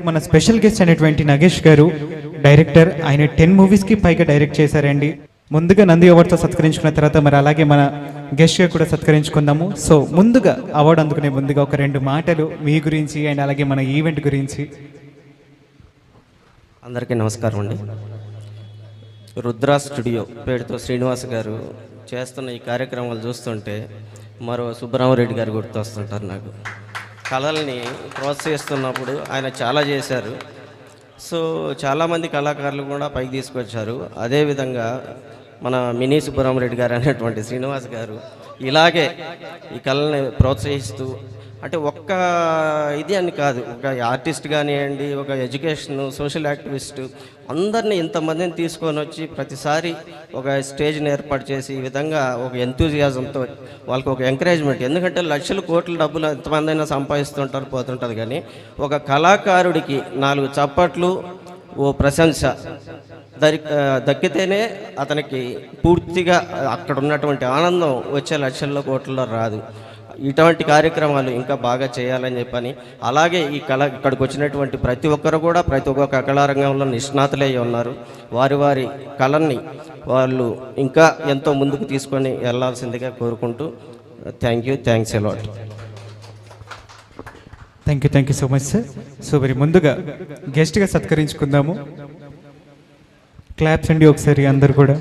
మన special guest అనేటువంటి నగేష్ గారు డైరెక్టర్. ఆయన 10 మూవీస్కి పైగా డైరెక్ట్ చేశారండి. ముందుగా నంది అవార్డుతో సత్కరించుకున్న తర్వాత మరి అలాగే మన గెస్ట్గా కూడా సత్కరించుకుందాము. సో ముందుగా అవార్డు అందుకునే ముందుగా ఒక 2 మాటలు మీ గురించి అండ్ అలాగే మన ఈవెంట్ గురించి. అందరికీ నమస్కారం అండి. రుద్రా స్టూడియో పేరుతో శ్రీనివాస్ గారు చేస్తున్న ఈ కార్యక్రమాలు చూస్తుంటే మరో సుబ్బరామరెడ్డి గారు గుర్తొస్తుంటారు నాకు. కళల్ని ప్రోత్సహిస్తున్నప్పుడు ఆయన చాలా చేశారు. సో చాలామంది కళాకారులు కూడా పైకి తీసుకొచ్చారు. అదేవిధంగా మన మినీ సుబ్బరామరెడ్డి గారు అనేటువంటి శ్రీనివాస్ గారు ఇలాగే ఈ కళల్ని ప్రోత్సహిస్తూ, అంటే ఒక్క ఇది అని కాదు, ఒక ఆర్టిస్ట్ కానివ్వండి, ఒక ఎడ్యుకేషన్ సోషల్ యాక్టివిస్ట్, అందరినీ ఇంతమందిని తీసుకొని వచ్చి ప్రతిసారి ఒక స్టేజ్ని ఏర్పాటు చేసి ఈ విధంగా ఒక ఎంతూజియాజంతో వాళ్ళకి ఒక ఎంకరేజ్మెంట్. ఎందుకంటే లక్షల కోట్ల డబ్బులు ఎంతమంది అయినా సంపాదిస్తుంటారు, పోతుంటుంది, కానీ ఒక కళాకారుడికి 4 చప్పట్లు, ఓ ప్రశంస దక్కితేనే అతనికి పూర్తిగా అక్కడ ఉన్నటువంటి ఆనందం వచ్చే లక్షల్లో కోట్లలో రాదు. ఇటువంటి కార్యక్రమాలు ఇంకా బాగా చేయాలని చెప్పని, అలాగే ఈ ఇక్కడికి వచ్చినటువంటి ప్రతి ఒక్కరు కూడా ప్రతి ఒక్క కళారంగంలో నిష్ణాతులై ఉన్నారు. వారి వారి కళని వాళ్ళు ఇంకా ఎంతో ముందుకు తీసుకొని వెళ్ళాల్సిందిగా కోరుకుంటూ thanks a lot. Thank you so much sir. So మరి ముందుగా గెస్ట్గా సత్కరించుకుందాము. క్లాప్స్ అండి ఒకసారి అందరు కూడా.